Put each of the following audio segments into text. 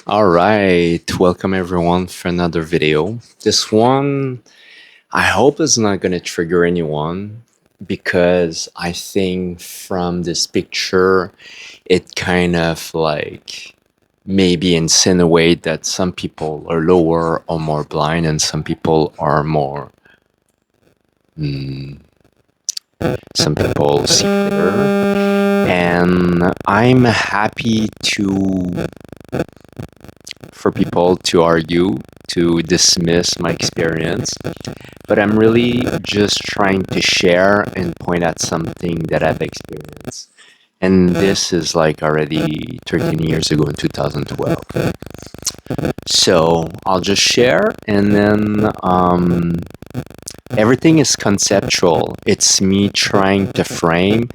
All right, welcome everyone for another video. This one, I hope is not going to trigger anyone because I think from this picture, it kind of like maybe insinuate that some people are lower or more blind and some people are more, mm, some people see better. And I'm happy for people to argue, to dismiss my experience, but I'm really just trying to share and point at something that I've experienced. And this is like already 13 years ago in 2012. So I'll just share and then everything is conceptual. It's me trying to frame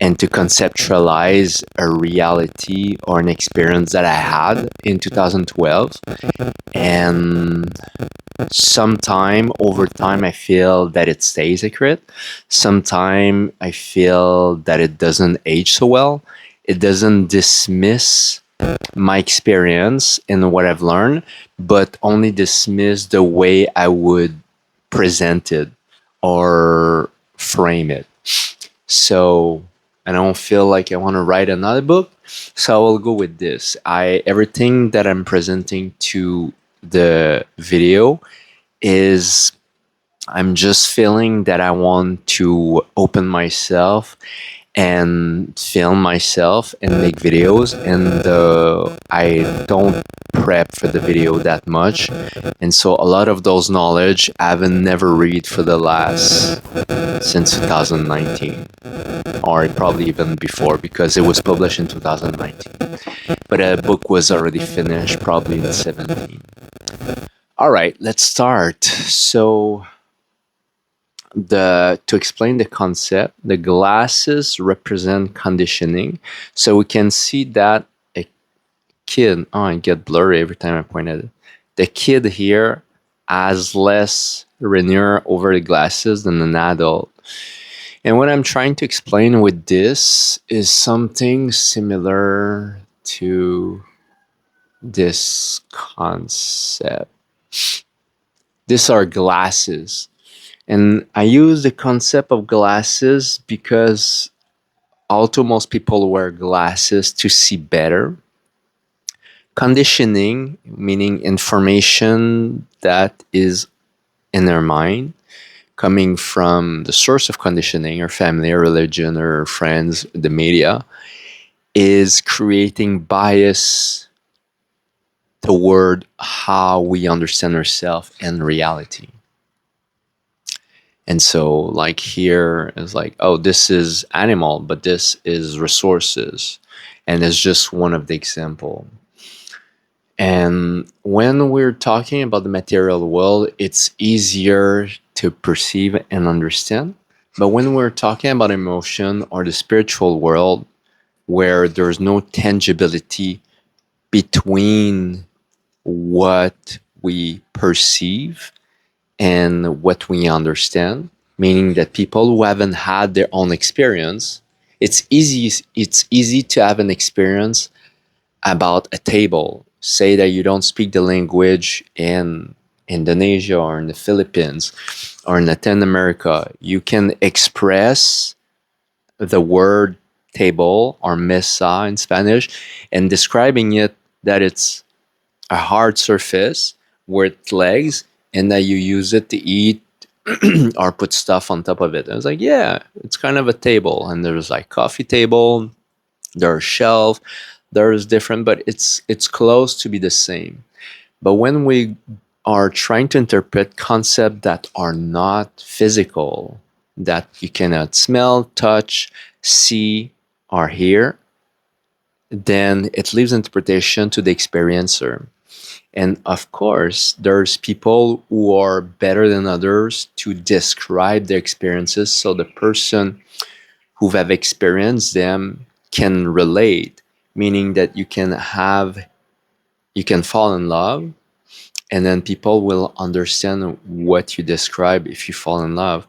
and to conceptualize a reality or an experience that I had in 2012. And sometime over time, I feel that it stays accurate. Sometime I feel that it doesn't age so well. It doesn't dismiss my experience and what I've learned, but only dismiss the way I would present it or frame it. So I don't feel like I want to write another book, so I will go with this. Everything that I'm presenting to the video is I'm just feeling that I want to open myself and film myself and make videos, and I don't prep for the video that much, and so a lot of those knowledge I haven't never read for the last since 2019, or probably even before because it was published in 2019, but a book was already finished probably in 17. All right, let's start. So to explain the concept, the glasses represent conditioning. So we can see that a kid, oh, I get blurry every time I point at it. The kid here has less rainier over the glasses than an adult. And what I'm trying to explain with this is something similar to this concept. These are glasses. And I use the concept of glasses because although most people wear glasses to see better, conditioning, meaning information that is in their mind, coming from the source of conditioning, or family, or religion, or friends, the media, is creating bias toward how we understand ourselves and reality. And so, like here, it's like, oh, this is animal, but this is resources, and it's just one of the example. And when we're talking about the material world, it's easier to perceive and understand. But when we're talking about emotion or the spiritual world, where there's no tangibility between what we perceive and what we understand, meaning that people who haven't had their own experience, it's easy to have an experience about a table. Say that you don't speak the language in Indonesia or in the Philippines or in Latin America. You can express the word table or mesa in Spanish and describing it that it's a hard surface with legs and that you use it to eat or put stuff on top of it. And I was like, yeah, it's kind of a table. And there's like coffee table, there's shelf, there's different, but it's close to be the same. But when we are trying to interpret concepts that are not physical, that you cannot smell, touch, see, or hear, then it leaves interpretation to the experiencer. And of course, there's people who are better than others to describe their experiences, so the person who have experienced them can relate, meaning that you can fall in love, and then people will understand what you describe if you fall in love.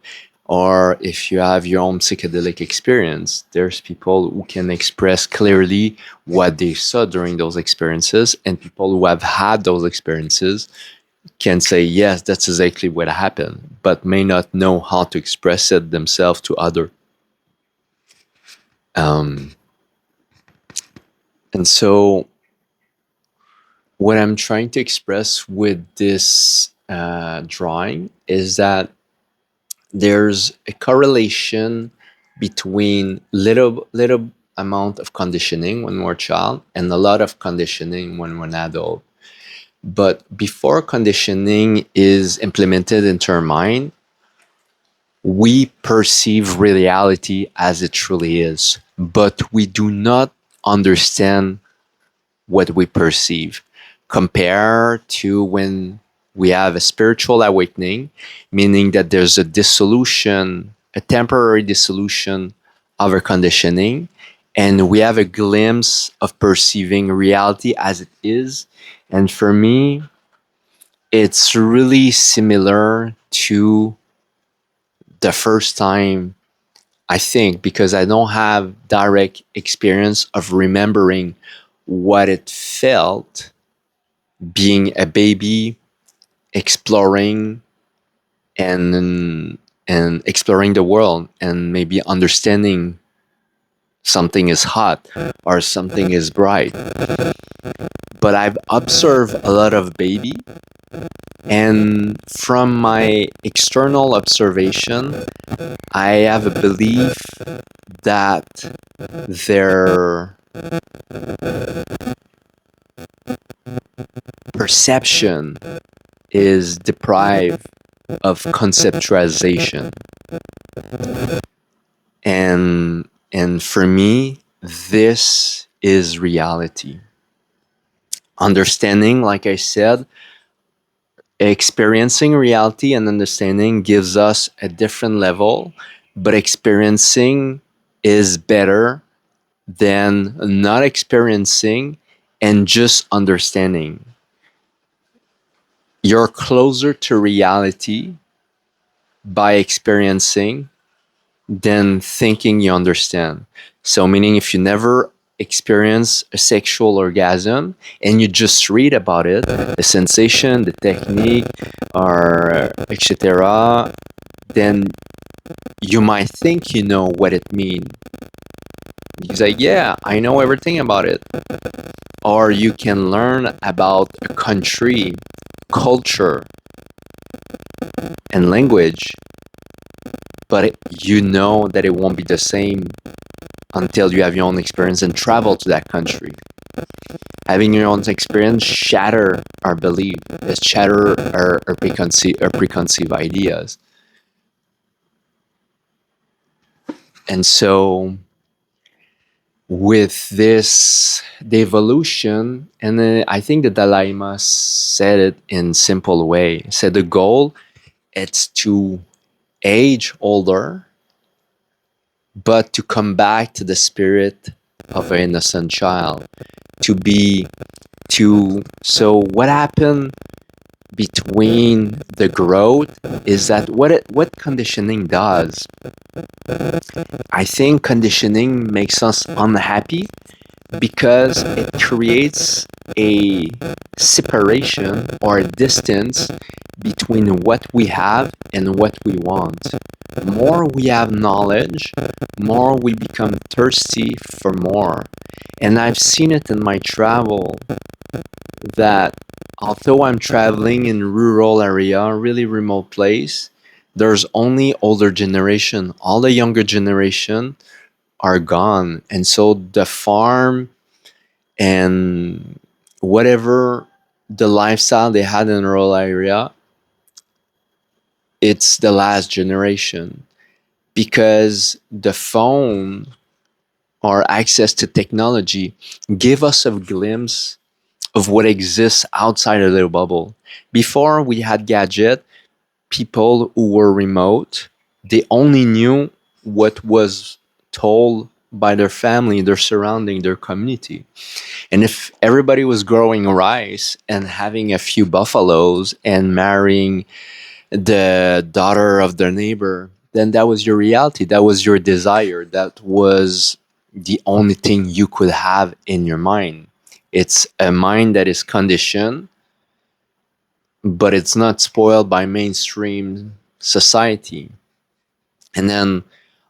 Or if you have your own psychedelic experience, there's people who can express clearly what they saw during those experiences, and people who have had those experiences can say, yes, that's exactly what happened, but may not know how to express it themselves to other. Um, and so what I'm trying to express with this drawing is that there's a correlation between little amount of conditioning when we're a child and a lot of conditioning when we're an adult. But before conditioning is implemented into our mind, we perceive reality as it truly is, but we do not understand what we perceive. Compare to when we have a spiritual awakening, meaning that there's a dissolution, a temporary dissolution of our conditioning, and we have a glimpse of perceiving reality as it is. And for me, it's really similar to the first time, I think, because I don't have direct experience of remembering what it felt being a baby, exploring and and exploring the world, and maybe understanding something is hot or something is bright. But I've observed a lot of baby, and from my external observation, I have a belief that their perception is deprived of conceptualization. And for me, this is reality. Understanding, like I said, experiencing reality and understanding gives us a different level, but experiencing is better than not experiencing and just understanding. You're closer to reality by experiencing than thinking you understand. So, meaning if you never experience a sexual orgasm and you just read about it, the sensation, the technique, or etc., then you might think you know what it means. He's like, yeah, I know everything about it. Or you can learn about a country, culture, and language, but you know that it won't be the same until you have your own experience and travel to that country. Having your own experience shatter our belief, shatter our preconceived ideas. And so with this, the evolution, and then I think the Dalai Lama said it in simple way. He said the goal is to age older, but to come back to the spirit of an innocent child. To be to so what happened between the growth is that what conditioning does. I think conditioning makes us unhappy because it creates a separation or a distance between what we have and what we want. More we have knowledge, more we become thirsty for more. And I've seen it in my travel that although I'm traveling in rural area, really remote place, there's only older generation. All the younger generation are gone. And so the farm and whatever the lifestyle they had in rural area, it's the last generation because the phone or access to technology give us a glimpse of what exists outside of their bubble. Before we had gadget, people who were remote, they only knew what was told by their family, their surrounding, their community. And if everybody was growing rice and having a few buffaloes and marrying the daughter of their neighbor, then that was your reality. That was your desire. That was the only thing you could have in your mind. It's a mind that is conditioned, but it's not spoiled by mainstream society. And then,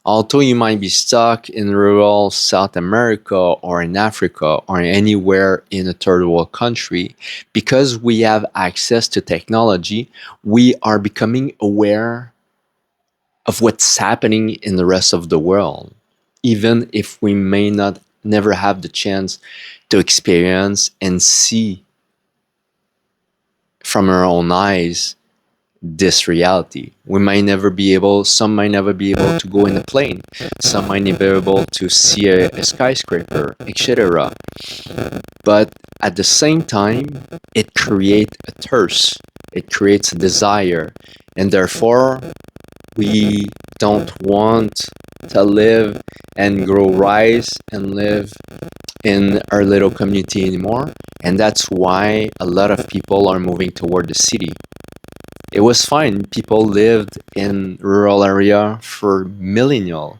although you might be stuck in rural South America or in Africa or anywhere in a third world country, because we have access to technology, we are becoming aware of what's happening in the rest of the world, even if we may not never have the chance to experience and see from our own eyes this reality. We might never be able, some might never be able to go in a plane, some might never be able to see a skyscraper, etc. But at the same time, it creates a thirst, it creates a desire, and therefore we don't want to live and grow rice and live in our little community anymore. And that's why a lot of people are moving toward the city. It was fine. People lived in rural area for millennial,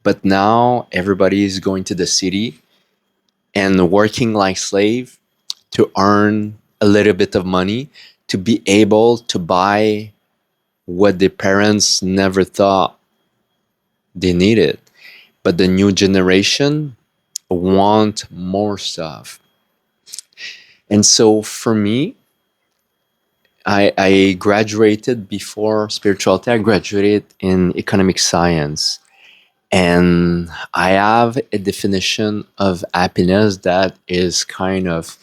but now everybody is going to the city and working like slave to earn a little bit of money to be able to buy what their parents never thought they needed. But the new generation want more stuff. And so for me, I graduated before spirituality. I graduated in economic science. And I have a definition of happiness that is kind of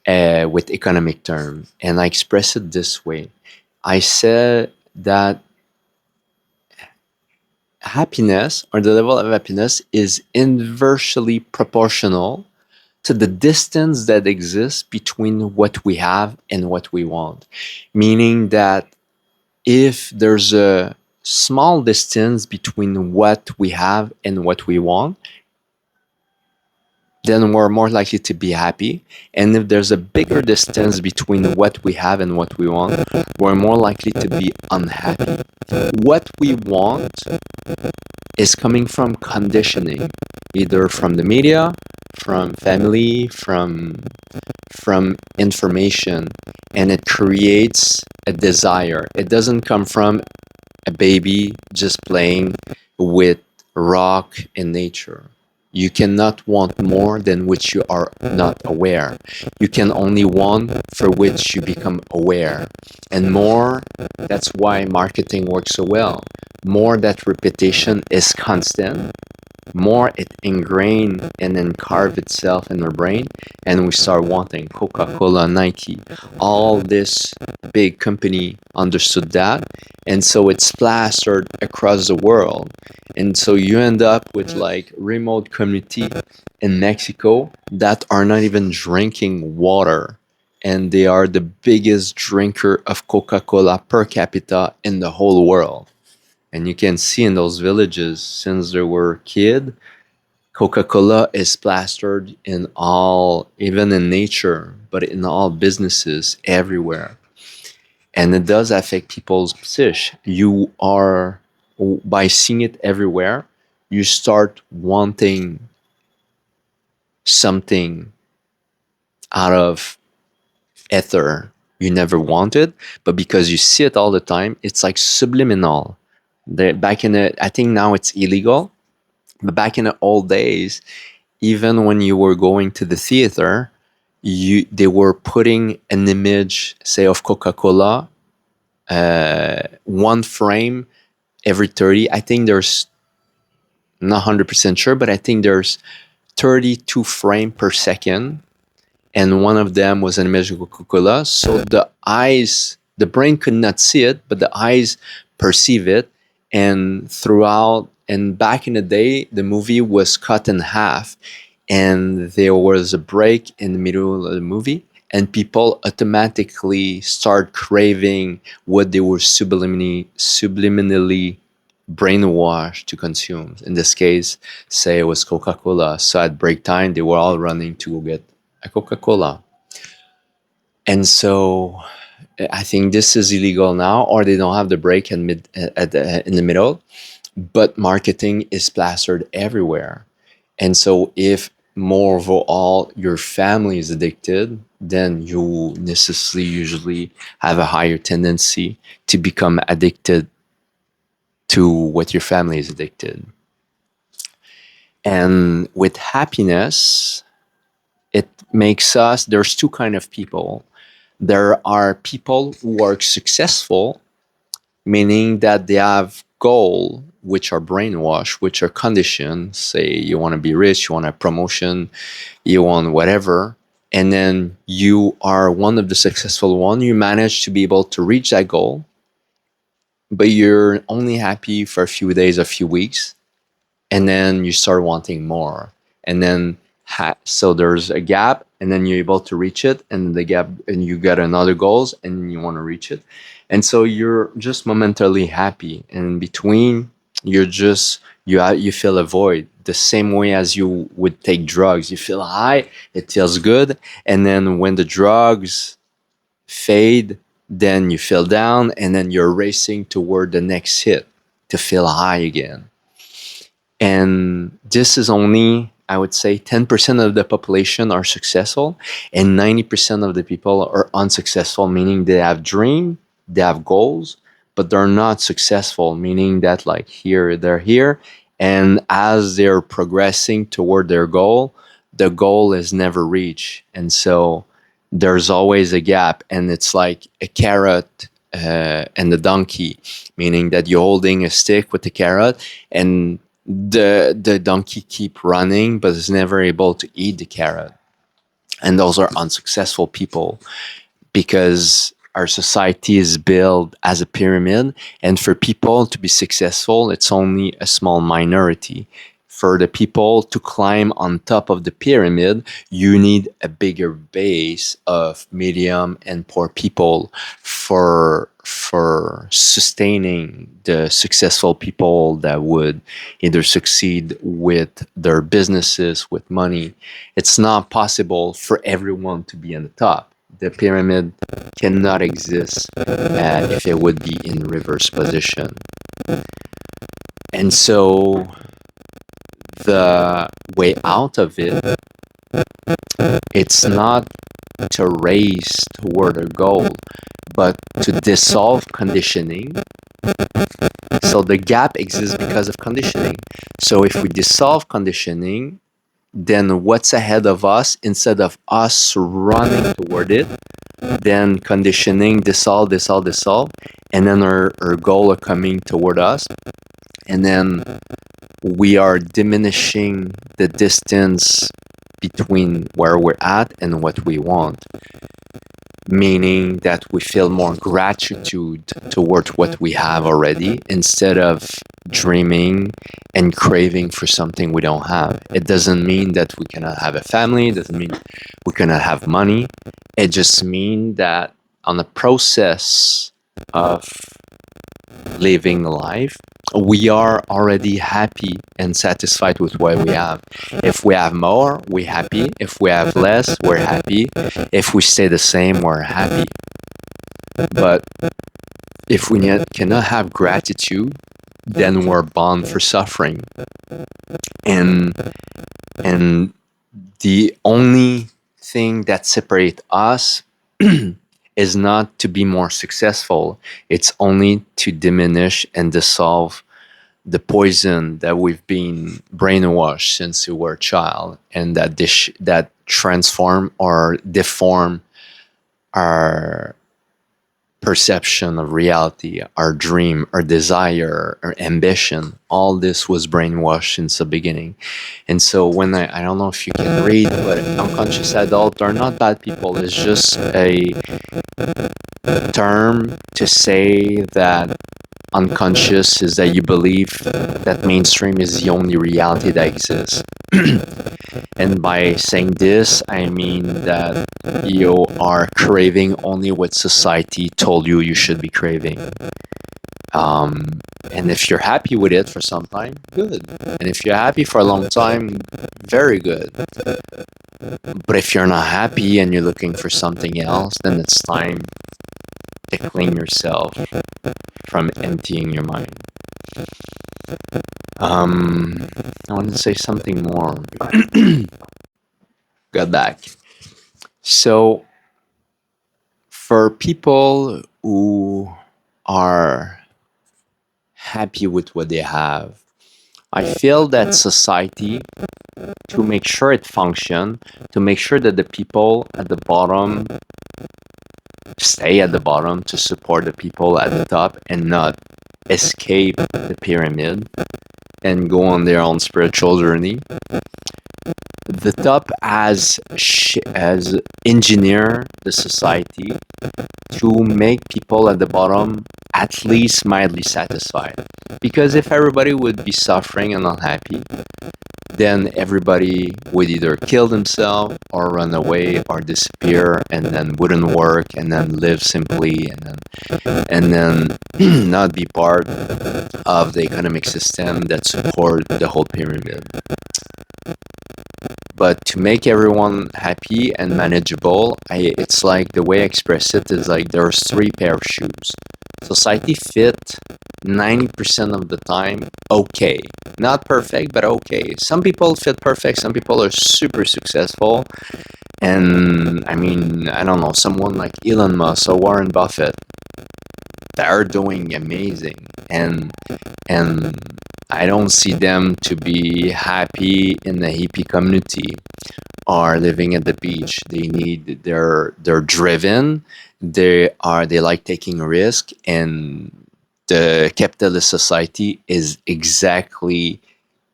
with economic term. And I express it this way. I said that happiness, or the level of happiness, is inversely proportional to the distance that exists between what we have and what we want. Meaning that if there's a small distance between what we have and what we want, then we're more likely to be happy. And if there's a bigger distance between what we have and what we want, we're more likely to be unhappy. What we want is coming from conditioning, either from the media, from family, from information, and it creates a desire. It doesn't come from a baby just playing with rock in nature. You cannot want more than which you are not aware. You can only want for which you become aware. And more, that's why marketing works so well. More that repetition is constant, more it ingrained and then carve itself in our brain, and we start wanting Coca-Cola, Nike. All this big company understood that, and so it's plastered across the world. And so you end up with like remote community in Mexico that are not even drinking water, and they are the biggest drinker of Coca-Cola per capita in the whole world. And you can see in those villages, since they were kid, Coca-Cola is plastered in all, even in nature, but in all businesses everywhere. And it does affect people's psyche. You are, by seeing it everywhere, you start wanting something out of ether you never wanted, but because you see it all the time, it's like subliminal. Back in the, I think now it's illegal, but back in the old days, even when you were going to the theater, they were putting an image, say, of Coca-Cola, one frame every 30. I think there's not 100% sure, but I think there's 32 frame per second, and one of them was an image of Coca-Cola. So the eyes, the brain could not see it, but the eyes perceive it. And throughout, and back in the day, the movie was cut in half, and there was a break in the middle of the movie, and people automatically start craving what they were subliminally brainwashed to consume. In this case, say it was Coca-Cola. So at break time, they were all running to go get a Coca-Cola. And so I think this is illegal now, or they don't have the break in the middle. But marketing is plastered everywhere. And so if more of all your family is addicted, then you necessarily usually have a higher tendency to become addicted to what your family is addicted. And with happiness, it makes us, there's two kind of people. There are people who are successful, meaning that they have goal, which are brainwashed, which are conditioned. Say you want to be rich, you want a promotion, you want whatever, and then you are one of the successful one. You manage to be able to reach that goal, but you're only happy for a few days, a few weeks, and then you start wanting more, and then so there's a gap, and then you're able to reach it, and the gap, and you get another goals, and you want to reach it, and so you're just momentarily happy, and in between you're just you feel a void, the same way as you would take drugs. You feel high, it feels good, and then when the drugs fade, then you feel down, and then you're racing toward the next hit to feel high again. And this is only, I would say, 10% of the population are successful, and 90% of the people are unsuccessful, meaning they have dream, they have goals, but they're not successful, meaning that like here, they're here, and as they're progressing toward their goal, the goal is never reached. And so there's always a gap, and it's like a carrot and the donkey, meaning that you're holding a stick with the carrot, and the donkey keep running but is never able to eat the carrot. And those are unsuccessful people, because our society is built as a pyramid, and for people to be successful, it's only a small minority. For the people to climb on top of the pyramid, you need a bigger base of medium and poor people for sustaining the successful people that would either succeed with their businesses, with money. It's not possible for everyone to be on the top. The pyramid cannot exist if it would be in reverse position. And so the way out of it, it's not to race toward a goal, but to dissolve conditioning. So the gap exists because of conditioning. So if we dissolve conditioning, then what's ahead of us, instead of us running toward it, then conditioning dissolve, and then our goal are coming toward us, and then we are diminishing the distance between where we're at and what we want, meaning that we feel more gratitude towards what we have already, instead of dreaming and craving for something we don't have. It doesn't mean that we cannot have a family, it doesn't mean we cannot have money. It just means that on the process of living life, we are already happy and satisfied with what we have. If we have more, we're happy. If we have less, we're happy. If we stay the same, we're happy. But if we cannot have gratitude, then we're bound for suffering. And the only thing that separates us is not to be more successful. It's only to diminish and dissolve the poison that we've been brainwashed since we were a child, and that transform or deform our perception of reality, our dream, our desire, our ambition. All this was brainwashed since the beginning. And so when I don't know if you can read, but unconscious adults are not bad people. It's just a term to say that unconscious is that you believe that mainstream is the only reality that exists. And by saying this, I mean that you are craving only what society told you you should be craving. And if you're happy with it for some time, good. And if you're happy for a long time, very good. But if you're not happy and you're looking for something else, then it's time tickling yourself, from emptying your mind. I wanted to say something more. Got back. So, for people who are happy with what they have, I feel that society, to make sure it function, to make sure that the people at the bottom stay at the bottom, to support the people at the top and not escape the pyramid and go on their own spiritual journey. The top has engineer the society to make people at the bottom at least mildly satisfied. Because if everybody would be suffering and unhappy, then everybody would either kill themselves or run away or disappear and then wouldn't work and then live simply and then not be part of the economic system that support the whole pyramid. But to make everyone happy and manageable, it's like the way I express it is like there's 3 pair of shoes. Society fit 90% of the time okay. Not perfect, but okay. Some people fit perfect, some people are super successful. And I mean, I don't know, someone like Elon Musk or Warren Buffett, they're doing amazing. And I don't see them to be happy in the hippie community or living at the beach. They're driven. They like taking risk, and the capitalist society is exactly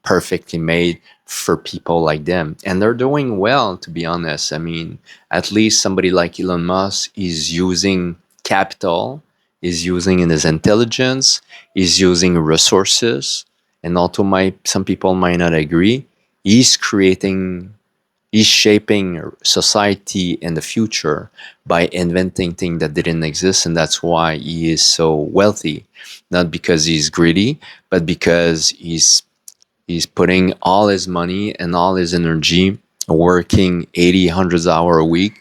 perfectly made for people like them, and they're doing well, to be honest. I mean, at least somebody like Elon Musk is using capital, is using in his intelligence, is using resources, and although some people might not agree, he's creating, he's shaping society in the future by inventing things that didn't exist, and that's why he is so wealthy. Not because he's greedy, but because he's putting all his money and all his energy working 80, hundreds of hours a week,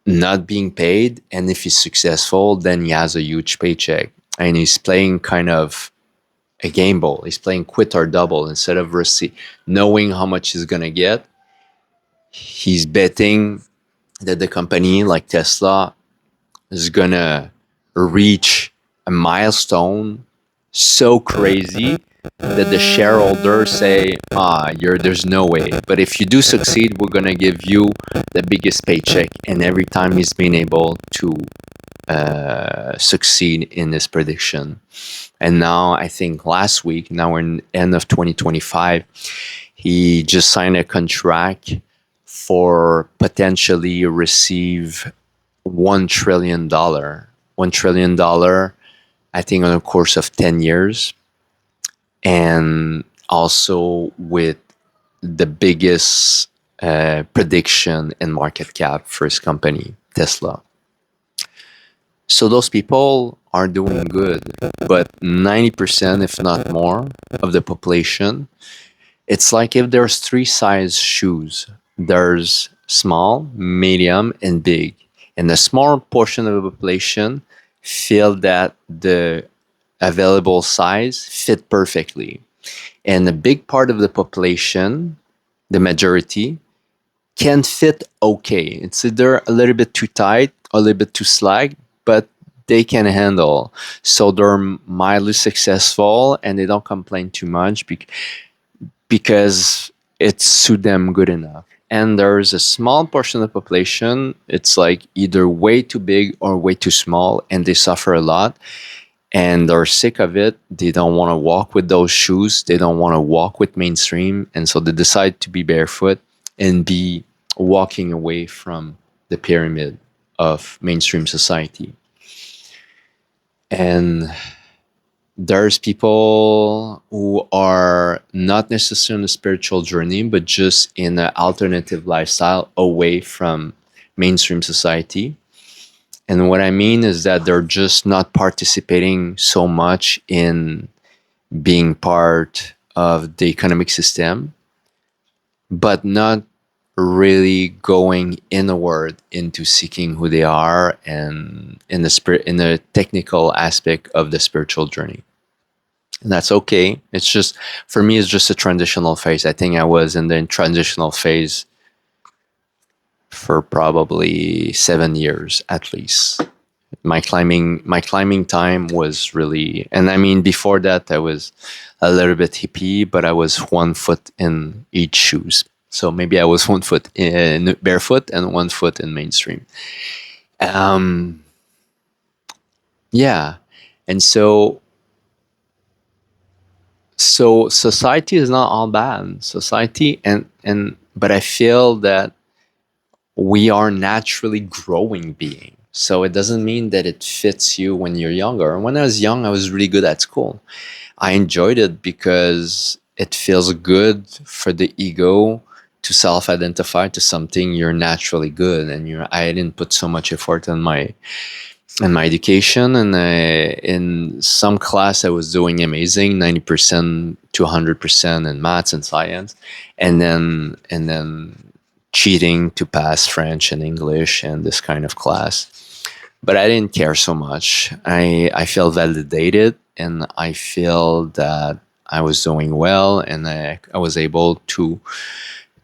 not being paid, and if he's successful, then he has a huge paycheck. And he's playing kind of a gamble. He's playing quit or double. Instead of knowing how much he's gonna get, he's betting that the company like Tesla is gonna reach a milestone so crazy that the shareholders say, there's no way. But if you do succeed, we're gonna give you the biggest paycheck. And every time he's been able to succeed in this prediction. And now I think last week, now we're in end of 2025, he just signed a contract for potentially receive $1 trillion. $1 trillion, I think, on a course of 10 years. And also with the biggest prediction in market cap for his company, Tesla. So those people are doing good, but 90%, if not more, of the population, it's like if there's 3 size shoes, there's small, medium, and big. And the small portion of the population feel that the available size fit perfectly. And a big part of the population, the majority, can fit okay. It's either a little bit too tight or a little bit too slack, but they can handle. So they're mildly successful and they don't complain too much because it suits them good enough. And there's a small portion of the population, it's like either way too big or way too small, and they suffer a lot. And they're sick of it. They don't want to walk with those shoes. They don't want to walk with mainstream. And so they decide to be barefoot and be walking away from the pyramid of mainstream society. And there's people who are not necessarily on a spiritual journey, but just in an alternative lifestyle away from mainstream society. And what I mean is that they're just not participating so much in being part of the economic system, but not really going inward into seeking who they are and in the spirit, in the technical aspect of the spiritual journey. And that's okay. It's just, for me, it's just a transitional phase. I think I was in the transitional phase for probably 7 years at least. My climbing time was really, and I mean, before that I was a little bit hippie, but I was 1 foot in each shoes. So maybe I was 1 foot in barefoot and 1 foot in mainstream. Um, yeah, and so society is not all bad. Society, and but I feel that we are naturally growing being. So it doesn't mean that it fits you when you're younger. When I was young, I was really good at school. I enjoyed it because it feels good for the ego to self-identify to something you're naturally good, and I didn't put so much effort in my education, and in some class I was doing amazing, 90% to 100% in maths and science, and then cheating to pass French and English and this kind of class. But I didn't care so much. I felt validated, and I feel that I was doing well, and I was able to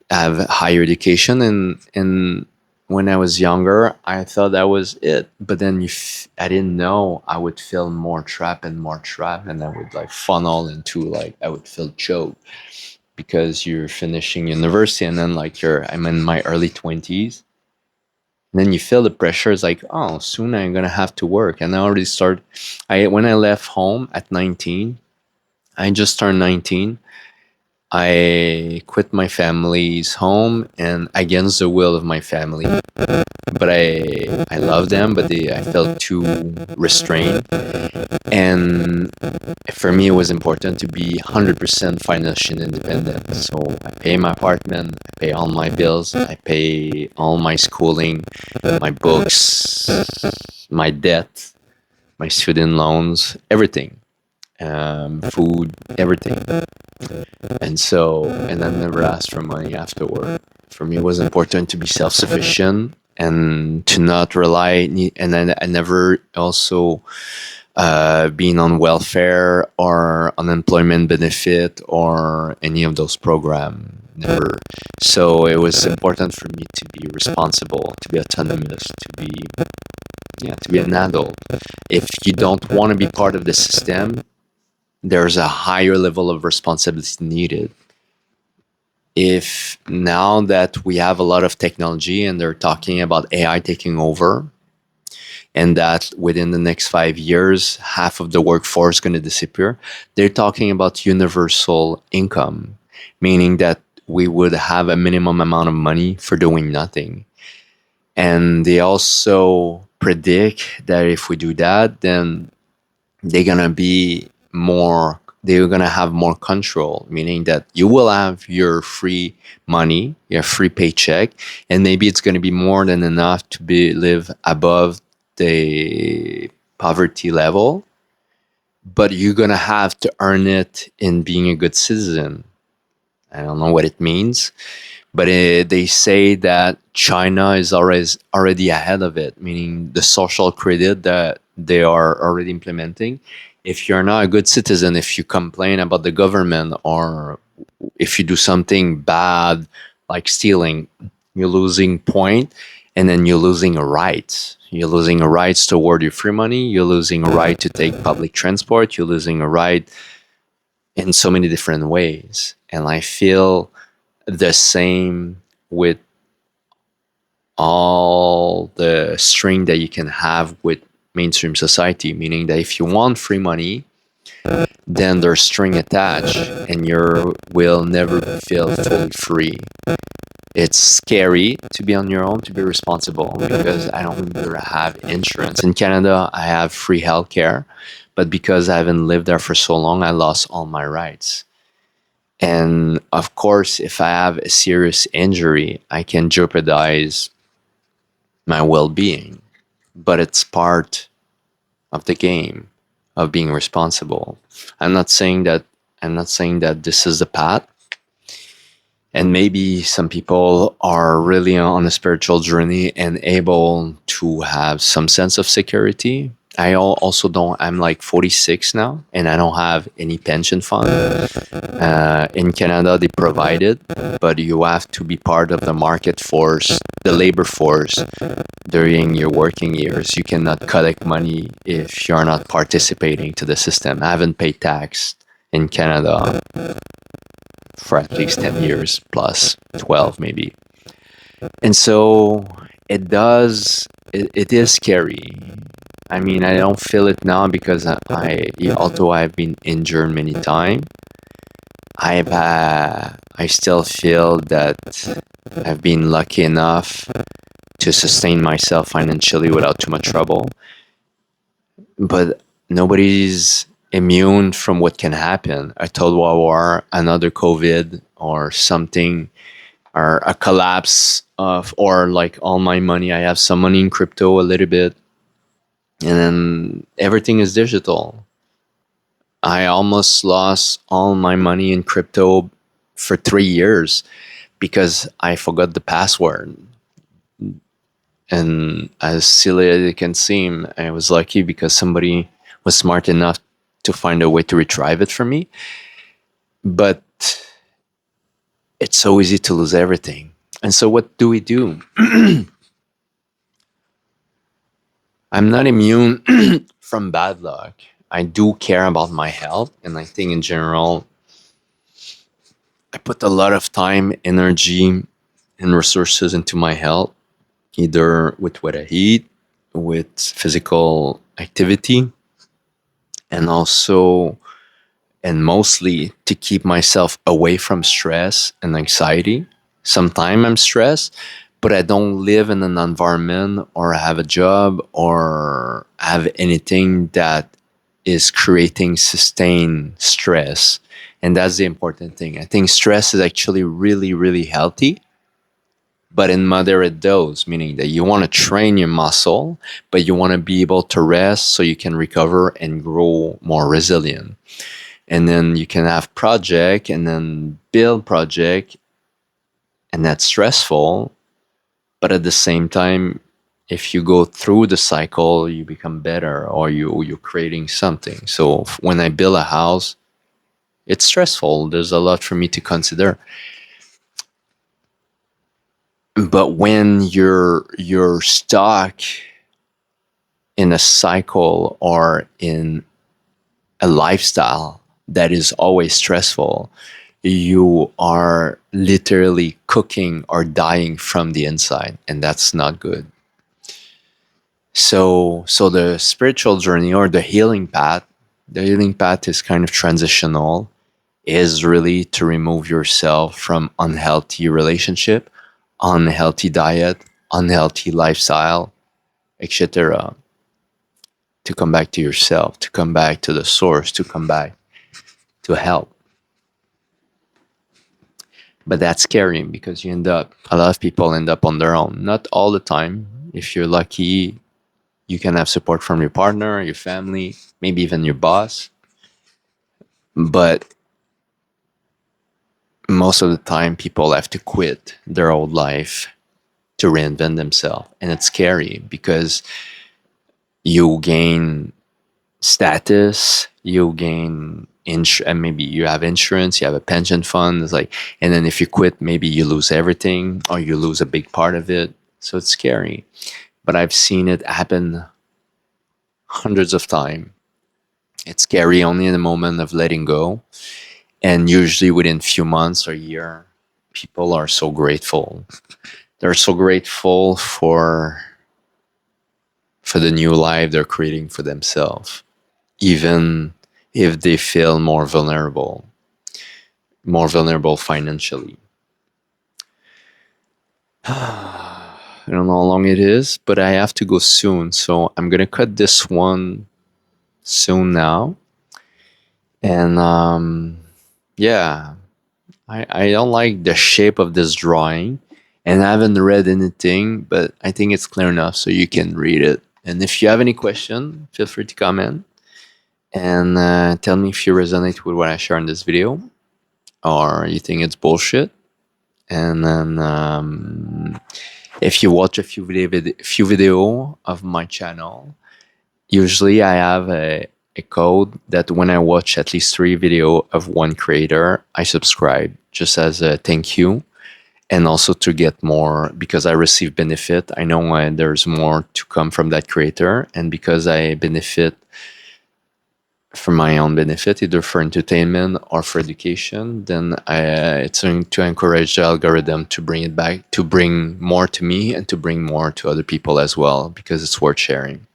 have higher education. And when I was younger, I thought that was it. But then I didn't know I would feel more trapped and more trapped, and I would like funnel into, like, I would feel choked because you're finishing university, and then like I'm in my early 20s, and then you feel the pressure. It's like, oh, soon I'm gonna have to work. And I already start. I When I left home at 19, I just turned 19. I quit my family's home and against the will of my family. But I love them, but I felt too restrained. And for me, it was important to be 100% financially independent. So I pay my apartment, I pay all my bills, I pay all my schooling, my books, my debt, my student loans, everything, food, everything. And I never asked for money afterward. For me, it was important to be self-sufficient and to not rely. And I never also being on welfare or unemployment benefit or any of those programs. Never. So it was important for me to be responsible, to be autonomous, to be an adult. If you don't want to be part of the system, there's a higher level of responsibility needed. If now that we have a lot of technology and they're talking about AI taking over, and that within the next 5 years, half of the workforce is going to disappear, they're talking about universal income, meaning that we would have a minimum amount of money for doing nothing. And they also predict that if we do that, then they're gonna be more they're gonna have more control, meaning that you will have your free money, your free paycheck, and maybe it's gonna be more than enough to be live above the poverty level, but you're gonna have to earn it in being a good citizen. I don't know what it means, but they say that China is already ahead of it, meaning the social credit that they are already implementing. If you're not a good citizen, if you complain about the government, or if you do something bad like stealing, you're losing point, and then you're losing a right. You're losing a right toward your free money. You're losing a right to take public transport. You're losing a right in so many different ways. And I feel the same with all the string that you can have with mainstream society, meaning that if you want free money, then there's string attached and you will never feel fully free. It's scary to be on your own, to be responsible, because I don't either have insurance. In Canada, I have free healthcare, but because I haven't lived there for so long, I lost all my rights. And of course, if I have a serious injury, I can jeopardize my well-being. But it's part of the game of being responsible. I'm not saying that I'm not saying that this is the path, And maybe some people are really on a spiritual journey and able to have some sense of security. Also don't, I'm like 46 now and I don't have any pension fund. In Canada, they provide it, but you have to be part of the market force, the labor force during your working years. You cannot collect money if you're not participating to the system. I haven't paid tax in Canada for at least 10 years plus 12 maybe. And so it is scary. I mean, I don't feel it now because although I've been injured many times, I still feel that I've been lucky enough to sustain myself financially without too much trouble. But nobody's immune from what can happen. A total war, another COVID, or something, or a collapse of, or like all my money. I have some money in crypto, a little bit, and then everything is digital. I almost lost all my money in crypto for 3 years because I forgot the password. And as silly as it can seem, I was lucky because somebody was smart enough to find a way to retrieve it for me. But it's so easy to lose everything. And so what do we do? I'm not immune from bad luck. I do care about my health. And I think in general, I put a lot of time, energy, and resources into my health, either with what I eat, with physical activity, and also and mostly to keep myself away from stress and anxiety. Sometimes I'm stressed, but I don't live in an environment or have a job or have anything that is creating sustained stress. And that's the important thing. I think stress is actually really, really healthy, but in moderate dose, meaning that you want to train your muscle, but you want to be able to rest so you can recover and grow more resilient. And then you can have project and then build project, and that's stressful. But at the same time, if you go through the cycle, you become better, or you're creating something. So when I build a house, it's stressful. There's a lot for me to consider. But when you're stuck in a cycle or in a lifestyle that is always stressful, you are literally cooking or dying from the inside, and that's not good. So the spiritual journey or the healing path is kind of transitional, is really to remove yourself from unhealthy relationship, unhealthy diet, unhealthy lifestyle, etc., to come back to yourself, to come back to the source, to come back to health. But that's scary because a lot of people end up on their own. Not all the time. If you're lucky, you can have support from your partner, your family, maybe even your boss. But most of the time, people have to quit their old life to reinvent themselves. And it's scary because you gain status, you gain and maybe you have insurance, you have a pension fund. It's like, and then if you quit, maybe you lose everything or you lose a big part of it. So it's scary. But I've seen it happen hundreds of times. It's scary only in the moment of letting go. And usually within few months or a year, people are so grateful. They're so grateful for the new life they're creating for themselves, even if they feel more vulnerable financially. I don't know how long it is, but I have to go soon. So I'm going to cut this one soon now. And yeah, I don't like the shape of this drawing. And I haven't read anything, but I think it's clear enough so you can read it. And if you have any question, feel free to comment and tell me if you resonate with what I share in this video or you think it's bullshit. And then if you watch a few video of my channel, usually I have a code that when I watch at least 3 video of one creator, I subscribe just as a thank you, and also to get more because I receive benefit. I know when there's more to come from that creator, and because I benefit for my own benefit, either for entertainment or for education, then it's going to encourage the algorithm to bring it back, to bring more to me and to bring more to other people as well, because it's worth sharing.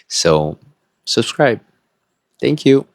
So subscribe. Thank you.